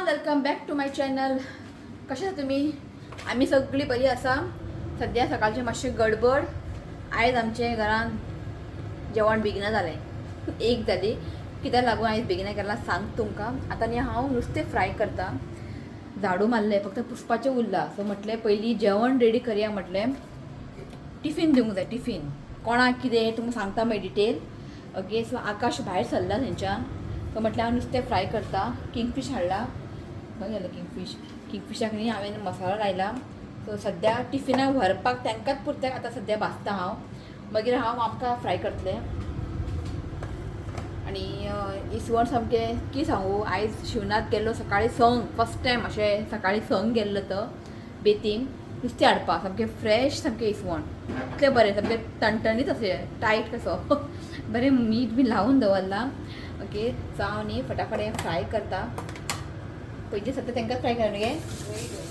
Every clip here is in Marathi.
Everyone welcome back to my channel. कशे आसा तुमी? आमी सगळी बरी आसा. सद्या सकाळचे मातशे गडबड. आयज आमचे घरान जेवण बेगिना जालें. एक जाली कित्याक लागून आयज बेगिना केला सांग तुमकां. आतां न्ही हांव नुस्तें फ्राय करता. झाडू मारलें फक्त पुसपाचें उरलां. सो म्हटलें पयलीं जेवण रेडी करया. म्हटलें टिफीन दिवंक जाय. टिफीन कोणाक कितें तुमकां सांगता मागीर डिटेल. ओके. सो आकाश भायर सरला थंयच्यान. सो म्हटलें हांव नुस्तें फ्राय करता. किंगफीश हाडला. खंय गेलें किंगफिशाक न्ही हांवें मसालो लायला. सो सद्या टिफिनाक व्हरपाक तांकांच पुरत्याक आतां सद्या भाजता हांव. मागीर हांव आमकां फ्राय करतलें. आनी इसवण सामकें की सांगू. आयज शिवनाथ गेल्लो सकाळीं संक. फर्स्ट टायम अशें सकाळीं संक गेल्लो तो बेतींग नुस्तें हाडपाक. सामकें फ्रेश सामकें इसवण. इतलें बरें सामकें टणटणीत अशें टायट कसो बरें मीठ बी लावून दवरला. ओके. सो हांव न्ही फटाफट हें फ्राय करता. पयलीं सद्या तांकां फ्राय करना गे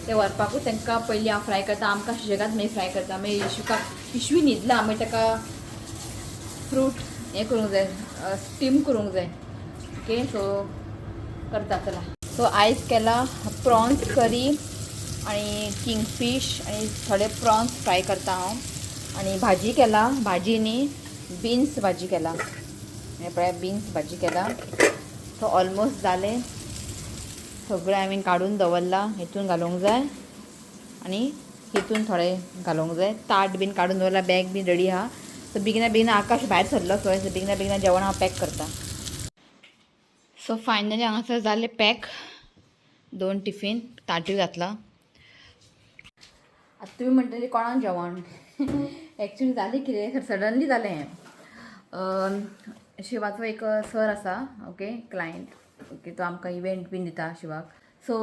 तें व्हरपाकूच तांकां पयलीं हांव फ्राय करता. आमकां सुशेगाद मागीर फ्राय करता. मागीर इशुकाक पिशवी न्हिदला मागीर ताका फ्रूट हें करूंक जाय. स्टीम करूंक जाय. ओके. सो करता चला. सो आयज केला प्रॉन्स करी आणि किंगफीश आणि थोडे प्रॉन्स फ्राय करता हांव. आणि भाजी केला. भाजी न्ही बीन्स भाजी केला. हे पळय बीन्स भाजी केला. सो ऑलमोस्ट जालें. सगळें हांवें काडून दवरला. हितून घालूंक जाय आनी हितून थोडें घालूंक जाय. ताट बीन काडून दवरला. बॅग बीन रेडी आहा. सो बेगिना बेगिना आकाश भायर सरलो खंय. सो बेगिना बेगिना जेवण हांव पॅक करता. सो फायनली हांगासर जालें पॅक. 2 टिफीन ताटूय घातला. आतां तुमी म्हणटली कोणाक जेवण एक्चुली जालें कितें सडनली जालें हें. शिवाचो एक सर आसा. ओके. क्लायंट. ओके. तो आमकां इवेंट बीन दिता शिवाक. सो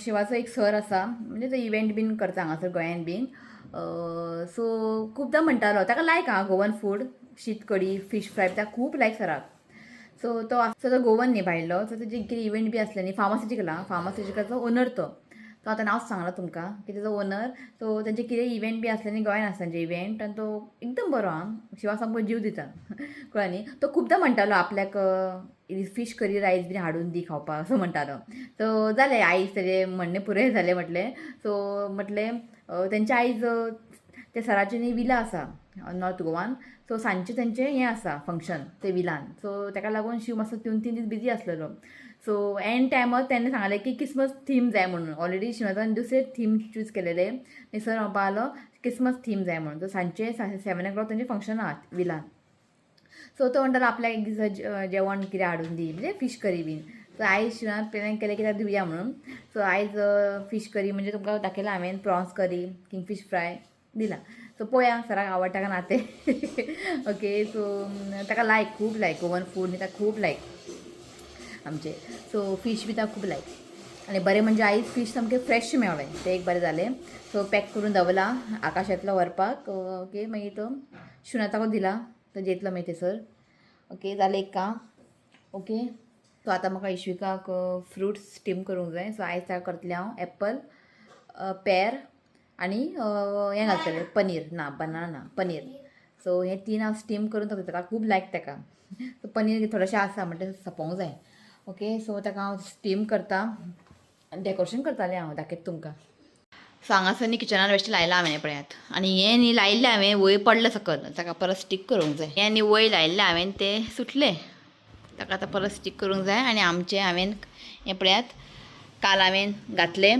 शिवाचो एक सर आसा म्हणजे तो इवेंट बीन करता हांगासर गोंयान बीन. सो खुबदां म्हणटालो ताका लायक आहा गोवन फूड. शीत कडी फीश फ्राय ताका खूब लायक सराक. सो तो गोवन न्ही भायलो. सो तेजे कितें इवेंट बी आसलें न्ही फार्मास्युटिकलाचो ओनर तो. तो आतां नांव सांगला तुमकां की तेजो ओनर. सो तेंचे कितें इवेंट बी आसलें न्ही गोंयान आसता तेंचे इवेंट. आनी तो एकदम बरो आहा. शिवाक सामको जीव दिता कळ्ळें न्ही. तो खुबदां म्हणटालो आपल्याक फीश करी रायस बीन हाडून दी खावपाक असो म्हणटालो. सो जालें आयज तेजें म्हणणें पुरय जालें म्हटलें. सो म्हटलें तेंचे आयज त्या सराचें न्ही विला आसा नॉर्थ गोवान. सो सांजचें तेंचें हें आसा फंक्शन ते विलान. सो ताका लागून शिव मातसो 3 दीस बिजी आसलेलो. सो एंड टायमार तेन्ना सांगलें की क्रिसमस थीम जाय म्हणून. ऑलरेडी शिवान दुसरे थीम चूज केलेले. सर म्हणपा लागलो क्रिसमस थीम जाय म्हणून. सो सांजचें 7 o'clock तेंचें फंक्शन आहा विलान. सो तो म्हणटालो आपल्याक एक दीस जेवण कितें हाडून दी म्हणजे फीश करी बीन. सो आयज शिवान प्लॅन केलें कित्याक दिवया म्हणून. सो आयज फीश करी म्हणजे तुमकां दाखयलां हांवें प्रॉन्स करी किंगफीश फ्राय दिला. सो पळोवया सराक आवडटा काय ना तें. ओके. सो ताका लायक खूब लायक गोवन फूड न्ही ताका खूब लायक आमचे. सो फीश बी ताका खूब लायक. आनी बरें म्हणजे आयज फीश सामकें फ्रेश मेळ्ळें तें एक बरें जालें. सो पॅक करून दवरला. आकाश येतलो व्हरपाक. ओके. मागीर तो शिवनाथाको दिला. तो जेतलो मागीर थंयसर. ओके. जालें एक काम. ओके. सो आतां म्हाका इश्विकाक फ्रुट्स स्टीम करूंक जाय. सो आयज ताका करतलें हांव एप्पल, पेर आनी हें घालतलें पनीर. ना बनाना ना पनीर. सो हे 3 हांव स्टीम करून ताका खूब लायक ताका. सो पनीर थोडेंशें आसा म्हणटा सोंपोंक जाय. ओके. सो ताका हांव स्टीम करता. डेकोरेशन करतालें हांव दाखयता तुमकां. सो हांगासर न्ही किचनान बेश्टें लायलां हांवें पळयात. आनी हें न्ही लायिल्लें हांवें वयर पडलें सकयल. ताका परत स्टीक करूंक जाय. हें न्ही वयर लायिल्लें हांवें तें सुटलें. ताका आतां परत स्टीक करूंक जाय. आनी आमचें हांवें हें पळयात काल हांवें घातलें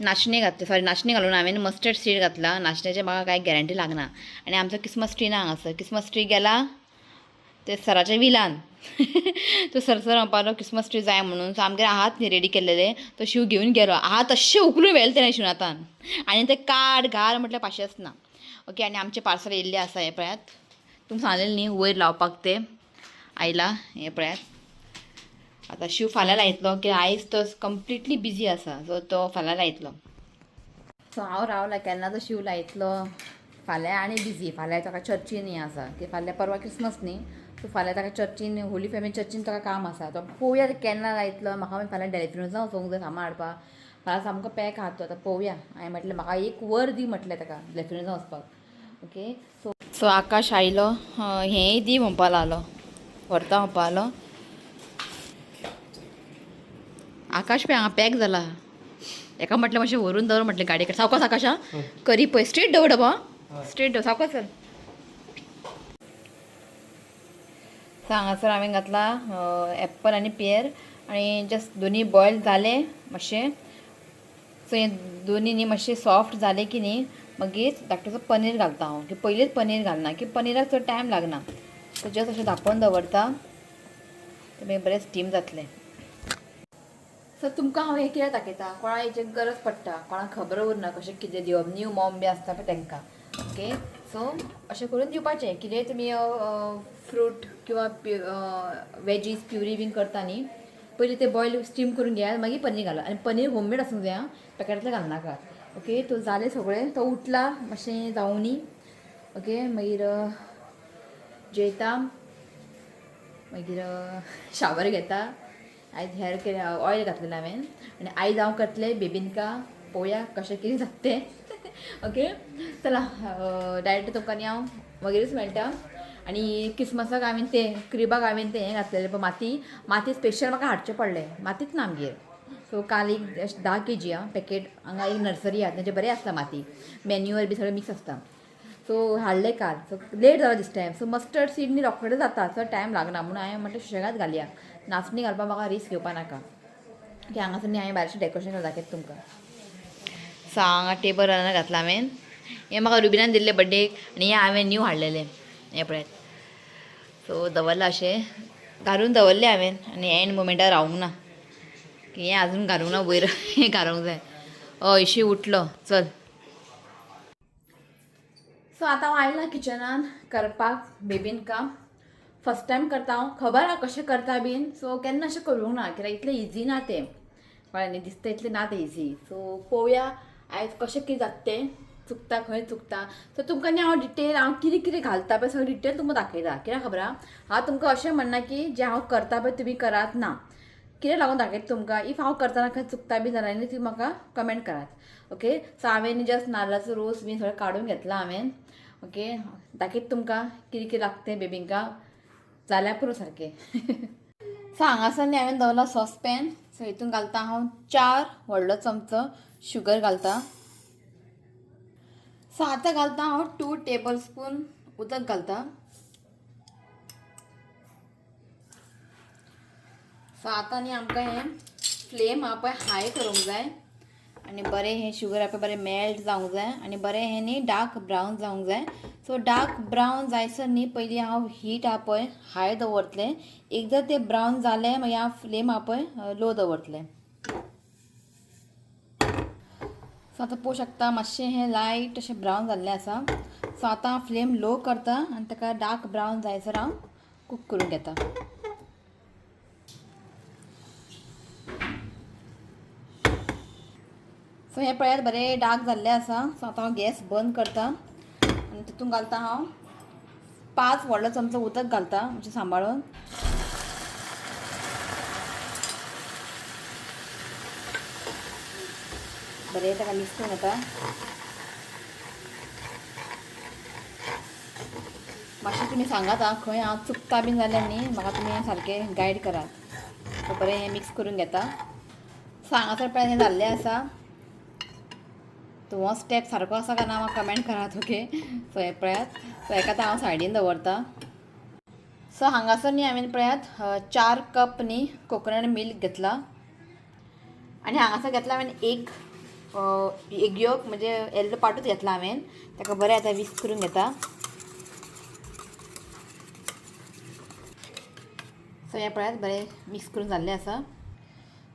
नाचणे घातले. सॉरी नाचणे घालून हांवें मस्टर्ड सीड घातला. नाचण्याचें म्हाका कांय गॅरंटी लागना. आनी आमचो क्रिसमस ट्री ना हांगासर. क्रिसमस ट्री गेला ते सराच्या विलान. तो सर म्हणपाक लागलो क्रिसमस ट्री जाय म्हणून. सो आमगेर आहात न्ही रेडी केल्लेले. तो शिव घेवन गेलो. आहा तशें उखलून व्हेले तेणें शिवनाथान. आनी ते काड घाल म्हटल्यार पाशियेंच ना. ओके. आनी आमचें पार्सल येयल्लें आसा. हें पळयात तुमकां सांगलेलें न्ही वयर लावपाक तें आयलां. हें पळयात. आतां शिव फाल्यां लायतलो की आयज तो कंप्लिटली बिजी आसा. सो तो फाल्यां लायतलो. सो हांव रावलां केन्ना तो शिव लायतलो. फाल्यां आनी बिजी. फाल्यां ताका चर्चीन हें आसा की फाल्यां परवा क्रिसमस न्ही. सो फाल्यां ताका चर्चीन होली फॅमिली चर्चीन ताका काम आसा. तो पळोवया केन्ना लायतलो. म्हाका मागीर फाल्यां डेलिफ्रिन्सां वचोंक जाय सामान हाडपाक. फाल्यां सामको पॅक आहा तो. आतां पळोवया. हांवें म्हटलें म्हाका 1 वर दी म्हटलें ताका डेलिफ्रिन्सां वचपाक. ओके. सो आकाश आयलो. हेंय दी म्हणपा लागलो. व्हरता म्हणपा लागलो. आकाश पे हांगा पॅक जाला. एका म्हटलं मातशें व्हरून दवर म्हटलें गाडयेकडे. सावकास आकाशा करी पळय स्ट्रेट दवर डबा. स्ट्रेट दवर सावकास चल. हांगासर हांवें घातला एप्पल आनी पेर आनी जस्ट दोनी बॉयल जाले मातशें. सो हे दोनी न्ही मातशें सॉफ्ट जाले की न्ही मागीर धाकटेसो पनीर घालता हांव की पयलींच पनीर घालना की पनिराक चड टायम लागना. सो जस्ट अशें धांपोवन दवरता ते मागीर बरें स्टीम जातलें. सो तुमकां हांव हें कित्याक दाखयता कोणा हेची गरज पडटा कोणाक खबर उरना कशें कितें दिवप न्यू मॉम बी आसता पळय तांकां. ओके सो अशें करून दिवपाचें कितेंय तुमी फ्रूट किंवा वेजीस प्युरी बीन करता न्ही पयलीं ते बॉयल स्टीम करून घेयात मागीर पनीर घाला. आनी पनीर होममेड आसूंक जाय आं पॅकेटांतलें घालनाका. ओके तो जालें सगळें तो उठला मातशें जावं न्ही. ओके मागीर जेयता मागीर शावर घेता. आयज हेअर केलें ऑयल घातलेलें हांवें आनी आयज हांव करतलें बेबिनका. पळोवया कशें कितें जाता तें. ओके चला डायरेक्ट तुमकां न्ही हांव मागीरच मेळटा. आनी क्रिसमसाक हांवें तें क्रिबाक हांवें तें हें घातलेलें पळय माती स्पेशल म्हाका हाडचें पडलें. मातीच ना आमगेर. सो काल एक 10 kg पॅकेट हांगा एक नर्सरी आहा तेंचे बरें आसता माती मॅन्युअर बी सगळें मिक्स आसता. सो हाडलें काल. सो लेट जालो दिस टायम. सो मस्टर्ड सीड न्ही रोखडें जाता चड टायम लागना म्हणून हांवें म्हटलें सुशेगाद घालया. नाचणी घालपाक म्हाका रिस्क घेवपा नाका की हांगासर न्ही हांवें भायरचें डेकोरेशन दाखयता तुमकां. सो हांगा टेबल रनर घातला हांवें. हें म्हाका रुबिनान दिल्लें बड्डेक आनी हें हांवें न्यू हाडलेलें हें पळयात. सो दवरलां अशें घालून दवरलें हांवें आनी एंड मोमेंटार रावूंक ना की हें आजून घालूंक ना वयर हें घालूंक जाय. इशी उठलो चल. सो आतां हांव आयलां किचनान करपाक बेबिनका. फस्ट टायम करता हांव खबर आहा कशें करता बीन. सो केन्ना अशें करूंक ना कित्याक इतलें इजी ना तें कळ्ळें न्ही दिसता इतलें ना तें इजी. सो पळोवया आयज कशें कितें जाता तें चुकता खंय चुकता. सो तुमकां न्ही हांव डिटेल हांव कितें कितें घालता पळय सगळें डिटेल तुमकां दाखयता. कित्याक खबर आहा हांव तुमकां अशें म्हणना की जें हांव करता पळय तुमी करात ना. कितें लागून दाखयता तुमकां इफ हांव करतना खंय चुकता बी जाल्यार न्ही तुमी म्हाका कमेंट करात. ओके सो हांवें न्ही जस्ट नाल्लाचो रोस बीन सगळें काडून घेतला हांवें. ओके दाखयता तुमकां कितें कितें लागता तें बेबिंका जाल्यार पुरो सारकें. सो हांगासर न्ही हांवें दवरला सॉसपॅन. सो हितून घालता हांव 4 व्हडलो चमचो शुगर घालता. सो आतां घालता हांव 2 टेबलस्पून उदक घालता. सो आतां न्ही आमकां हें फ्लेम आहा पळय हाय करूंक जाय आनी बरें हें शुगर आहा पळय बरें मेल्ट जावंक जाय आनी बरें हें न्ही डार्क ब्रावन जावंक जाय. सो डार्क ब्रावन जायसर न्ही पयलीं हांव हीट आहा पळय हाय दवरतलें. एकदां तें ब्रावन जालें मागीर हांव फ्लेम आहा पळय लो दवरतलें. सो आतां पळोवंक शकता मातशें हें लायट अशें ब्रावन जाल्लें आसा. सो आतां हांव फ्लेम लो करता आनी ताका डार्क ब्रावन जायसर हांव कूक करून घेता. सो हें पळयात बरें डार्क जाल्लें आसा. सो आतां हांव गॅस बंद करता आनी तितून घालता हांव 5 व्हडलो चमचो उदक घालता म्हणजे सांबाळून. बरें ताका मिक्स करून घेता. मातशें तुमी सांगात आं खंय हांव चुकता बीन जाल्यार न्ही म्हाका तुमी सारकें गायड करात. सो बरें हें मिक्स करून घेता. सो हांगासर पळय हें जाल्लें आसा. तो हो स्टेप सारको आसा काय ना म्हाका कमेंट करात. ओके सो हें पळयात. सो हेका आतां हांव सायडीन दवरता. सो हांगासर न्ही हांवें पळयात 4 कप न्ही कोकोनट मिल्क घेतला आनी हांगासर घेतला हांवें एक योक म्हणजे येल्लो पार्टूच घेतला हांवें. ताका बरें आतां मिक्स करून घेता. सो हें पळयात बरें मिक्स करून जाल्लें आसा.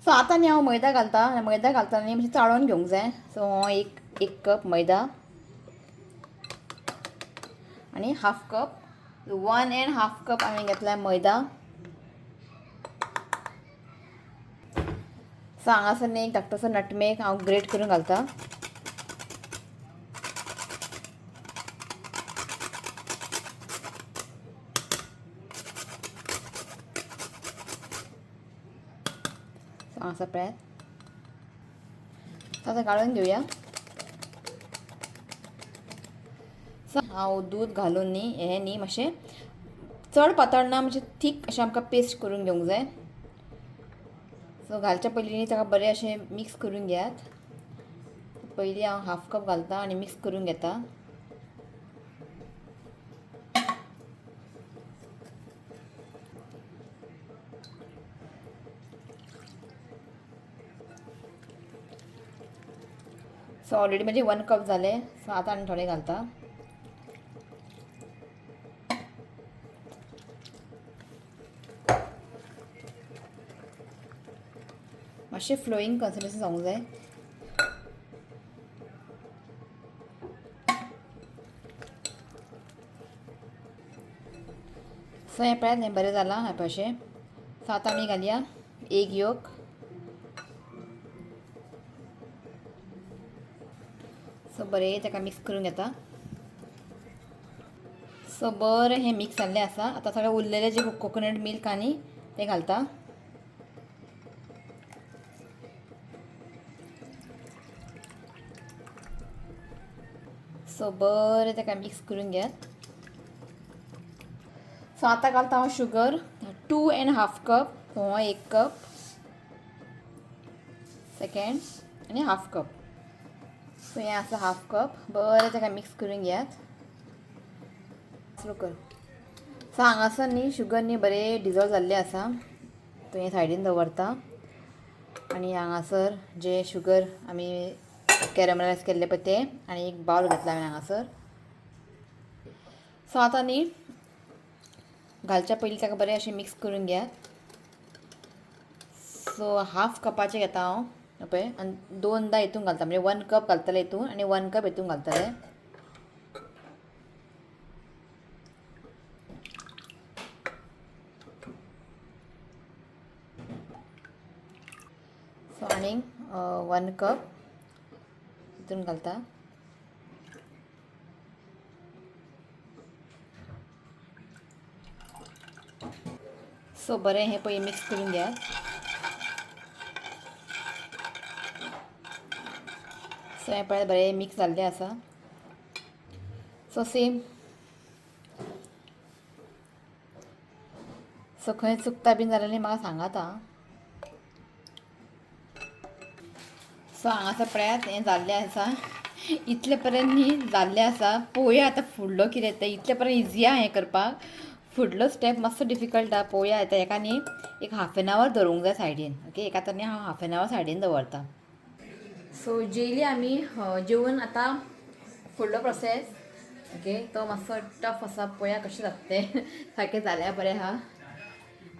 सो आतां न्ही हांव मैदा घालता. मैदा घालतना न्ही मातशें चाळोवन घेवंक जाय. सो हो एक कप मैदा आनी हाफ कप 1.5 कप हांवें घेतला मैदा. सो हांगासर न्ही एक धाकटोसो नटमेग हांव ग्रेट करून घालता. सो हांगासर पळयात. सो आतां गाळून घेवया. सो हांव दूद घालून न्ही हें न्ही मातशें चड पातळ ना मातशें थीक अशें आमकां पेस्ट करून घेवंक जाय. सो घालच्या पयलीं ताका बरें अशें मिक्स करून घेयात. पयलीं हांव हाफ कप घालता आनी मिक्स करून घेता. सो ऑलरेडी म्हणजे 1 कप झाले. सो आता आनी थोडे घालता. मातशें फ्लोईंग कन्सिस्टन्सी जावंक जाय. सो हें पळयात हें बरें जालां हें अशें. सो आतां आमी घालया एग योक. सो बरें ताका मिक्स करून घेता. सो बरें हें मिक्स जाल्लें आसा. आतां सगळें उरलेलें जे कोकोनट मिल्क आनी तें घालता. सो बरें ताका मिक्स करून घेयात. सो आतां घालता हांव शुगर 2.5 कप. सो हो 1 कप, सेकंड आनी हाफ कप. सो हें आसा हाफ कप. बरें ताका मिक्स करून घेयात. स्लो कर. सो हांगासर न्ही शुगर न्ही बरें डिजॉल्व जाल्लें आसा. तो हें सायडीन दवरता आनी हांगासर जे शुगर आमी कॅरमलायज केल्ले पळय तें आनी एक बावल घातला हांवें हांगासर. सो आतां न्ही घालच्या पयलीं ताका बरें अशें मिक्स करून घेयात. सो हाफ कपाचें घेता हांव पळय आनी 2दा हितून घालता. म्हणजे 1 कप घालतलें हितून आनी 1 कप हितून घालतलें. सो आनीक 1 कप हितून घालता. सो बरें हें पळय मिक्स करून घेयात. सो हें पळय बरें मिक्स जाल्लें आसा. So same. सो खंय चुकता बीन जाल्यार न्ही म्हाका सांगात आं. सो हांगासर पळयात हें जाल्लें आसा. इतले पर्यंत न्ही जाल्लें आसा. पळोवया आतां फुडलो कितें तें. इतले पर्यंत इजी आहा हें करपाक. फुडलो स्टेप मातसो डिफिकल्ट आहा. पळोवया आतां हेका न्ही एक हाफ एन आवर दवरूंक जाय सायडीन. ओके हेका आतां न्ही हांव हाफ एन आवर सायडीन दवरता. सो जेयली आमी जेवून आतां फुडलो प्रोसेस. ओके तो मातसो टफ आसा. पळोवया कशें जाता तें. सारकें जाल्यार बरें आहा.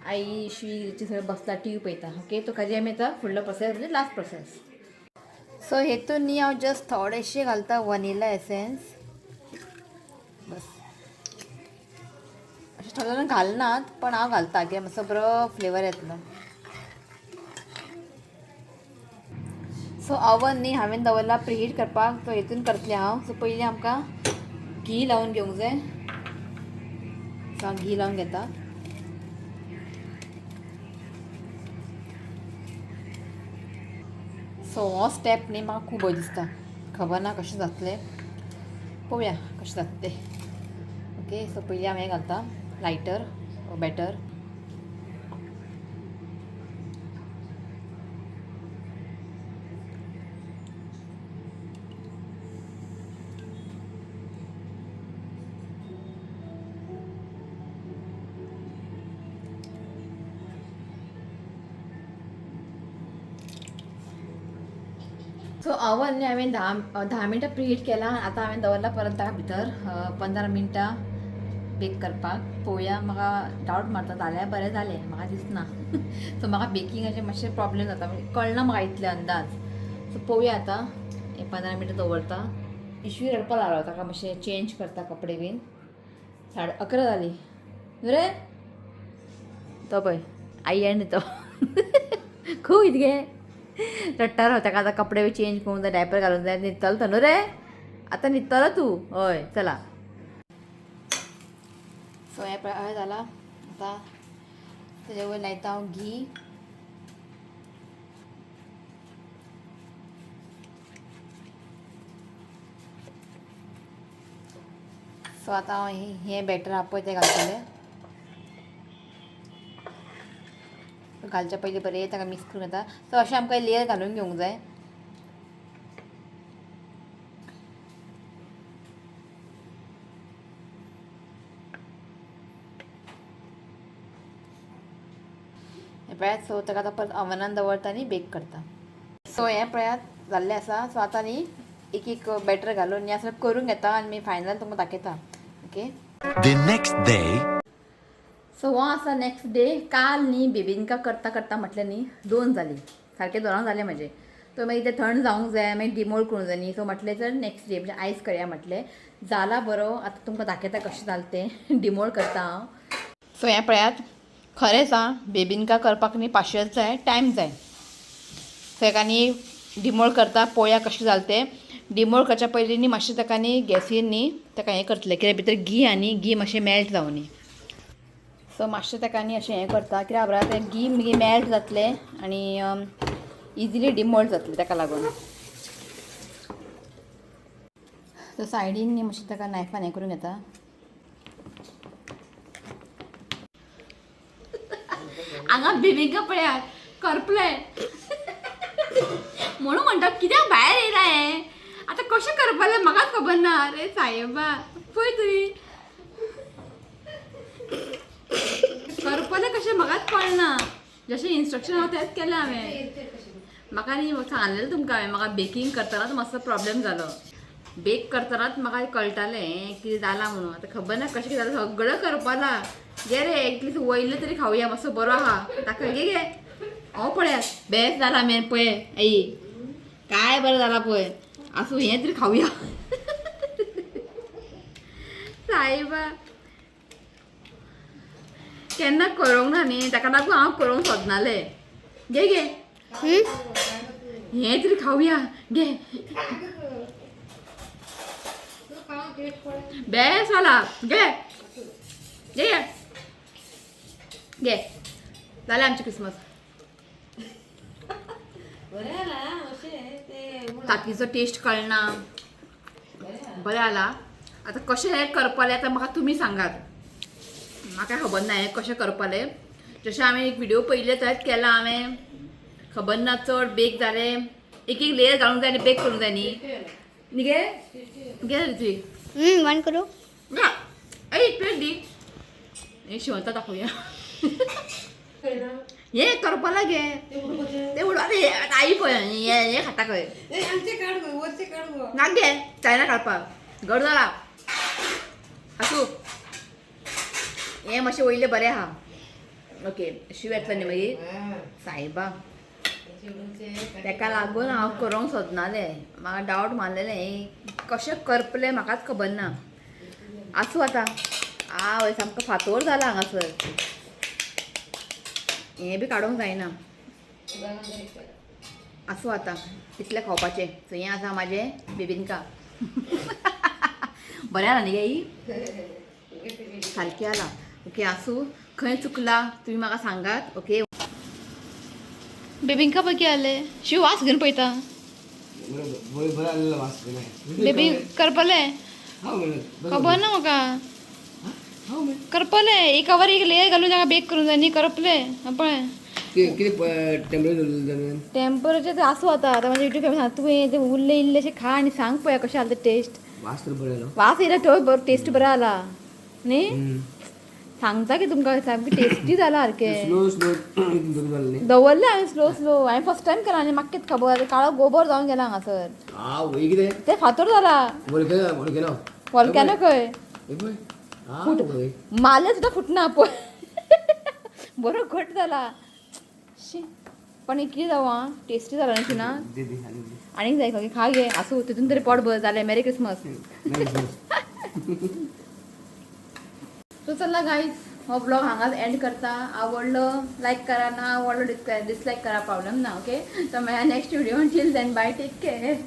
आई श्रीची सगळें बसला टी व्ही पळयता. ओके तो खाली आमी आतां फुडलो प्रोसेस म्हणजे लास्ट प्रोसेस. सो हेतून न्ही हांव जस्ट थोडेशें घालता वनिला एसेन्स. बस अशें थोडे जाण घालनात पण हांव घालता कित्याक मातसो बरो फ्लेवर येतलो. सो ओवन न्ही हांवें दवरला प्रिहीट करपाक. सो हेतून करतलें हांव. सो पयलीं आमकां घी लावन घेवंक जाय. सो हांव घी लावन घेता. सो हो स्टेप न्ही म्हाका खूब भंय दिसता. खबर ना कशें जातलें. पळोवया कशें जाता तें. ओके सो पयलीं हांव हें घालता लायटर बॅटर. सो ओवन न्ही हांवें 10 मिनटां प्रिहीट केला. आतां हांवें दवरला परत ताका भितर 15 मिनटां बेक करपाक. पळोवया म्हाका डावट मारता जाल्यार बरें जालें म्हाका दिसना. सो म्हाका बेकिंगाचें मातशें प्रॉब्लेम जाता. म्हणजे कळना म्हाका इतले अंदाज. सो पळोवया आतां हें 15 मिनटां दवरता. इश्वी रडपा लागलो ताका मातशें चेंज करता कपडे बीन. 11:30 जालीं न्हू रे. तो पळय आई आनी तो खूब गे रडटा राव. ताका आतां कपडे बी चेंज करूंक जाय. डायपर घालूंक जाय. न्हिदतलो तो न्हू रे. आतां न्हिदतलो तूं. हय चला. सो हें पळय जालां. आतां तेजे वयर लायता हांव घी. सो आतां हांव हें बॅटर आहा पळय तें घालतलें. घालच्या पयलीं बरें ताका मिक्स करून घेता. सो अशें आमकां लेयर घालून घेवंक जाय. पळयात. सो ताका आतां परत ओव्हनान दवरता आनी बेक करता. सो हें पळयात जाल्लें आसा. सो आतां न्ही एक एक बॅटर घालून न्ही असं करून घेता आनी मागीर फायनल तुमकां दाखयता. Okay. The next day. So हो आसा नेक्स्ट डे. काल न्ही बेबिंका करता करता म्हटलें न्ही 2 जालीं. सारकें 2 जालें म्हजें. तो मागीर तें थंड जावंक जाय, मागीर डिमोल्ड करूंक जाय न्ही. सो म्हटलें तर नेक्स्ट डे म्हणजे आयज करया म्हटलें. जाला बरो. आतां तुमकां दाखयता कशें जालें तें. डिमोल्ड करता हांव. सो हें पळयात. खरेंच आं बेबिंका करपाक न्ही पाशियेंस जाय, टायम जाय. सो हेका न्ही डिमोल्ड करता. पळोवया कशें जालें तें. डिमोल्ड करच्या पयलीं न्ही मातशें ताका न्ही गॅसीर न्ही ताका हें करतलें कित्याक भितर घी आनी घी मातशें मेल्ट जावं न्ही. सो मातशें ताका न्ही अशें हें करता कित्याक बरें तें घी मागीर मेल्ट जातलें आनी इजिली डिमोल्ड जातलें ताका लागून. सो सायडीन न्ही मातशें ताका नायफान हें करून घेता. हांगा बेबिंका पळयात करपलें म्हणून म्हणटा कित्याक भायर येयला हें. आतां कशें करपालें म्हाकाच खबर ना. अरे सायबा पळय तरी करपालें कशें म्हाकाच कळना. जशें इंस्ट्रक्शन हांव तेंच केलें हांवें. म्हाका न्ही सांगलेलें तुमकां हांवें म्हाका बेकिंग करतनाच मातसो प्रॉब्लेम जालो. बेक करतनाच म्हाका कळटालें कितें जालां म्हणून. आतां खबर ना कशें कितें जालें सगळें करपाला. घे रे एटलीस्ट वयलें तरी खावया मातसो बरो आहा. ताका घे घे हो पळयात बेस्ट जाला मेन पळय. आई काय बरें जाला पळय. आसूं हें तरी खावया. सायबा केन्ना करूंक ना न्ही ताका लागून हांव करूंक सोदनालें. घे घे हें तरी खावया घे. बेस्ट जाला घे घे घे. जालें आमचें क्रिसमस. तातीचो टेस्ट कळना. बरें जाला. आतां कशें हें करपालें आतां म्हाका तुमी सांगात. म्हाका खबर ना हें कशें करपालें. जशें हांवें एक व्हिडिओ पयले थंयच केला हांवें. खबर ना चड बेक जालें. एक एक लेयर घालूंक जाय आनी बेक करूंक जाय न्ही. न्ही गे घे तुजी वन करू. ना आई प्लेट दी. हे शिवंता दाखोवया. हे करपाला घे ते उडो. अरे आई पळय हे खाता खंय नाक घे चायना काडपाक घट जाला. आसूं हें मातशें वयलें बरें आहा. ओके शिव येतलो न्ही मागीर सायबा. ताका लागून हांव करूंक सोदनालें. म्हाका डावट मारलेलें कशें करपलें म्हाकाच खबर ना. आसूं आतां आवय सामको फातोर जाला हांगासर. हें बी काडूंक जायना. आसूं आतां इतलें खावपाचें. सो हें आसा म्हाजें बेबिंका. बरें जाला न्ही गे ही सारकें जाला. ओके आसूं खंय चुकला तुमी म्हाका सांगात. ओके बेबिंका पळय कितें जालें. शिव वास घेवन पळयता. बेबी करपलें खबर ना म्हाका. करपलें एकावर एक लेयर घालून ताका बेक करूंक जाय न्ही. करपलें पळय टेम्परेचर तर आसूं आतां. आतां म्हाजे युट्यूब सांग तुवें तें उरलें इल्लेशें खा आनी सांग पळय कशें जालें तें टेस्ट. वास येयला थंय बरो टेस्ट बरो जाला न्ही. सांगता की तुमकां सामकें टेस्टी जाला सारकें. दवरलें हांवें स्लो स्लो. हांवें फर्स्ट टायम केला आनी म्हाका कितें खबर काळो गोबर जावन गेला हांगासर. तें फातर जाला. वॉल्कॅनो खंय मारलें सुद्दां फुटना पळय. बरो घट जाला. पण कितें जावं टेस्टी जाला न्ही ना. आनीक जाय खंय खा गे. आसूं तितून तरी पोट भर जालें. मेरी क्रिसमस. सो चला गाईज हो ब्लॉग हांगाच एंड करता. आवडलो लायक करा. ना आवडलो डिसलायक करा. प्रॉब्लेम ना. ओके तर मेळया next video. Till then bye take care.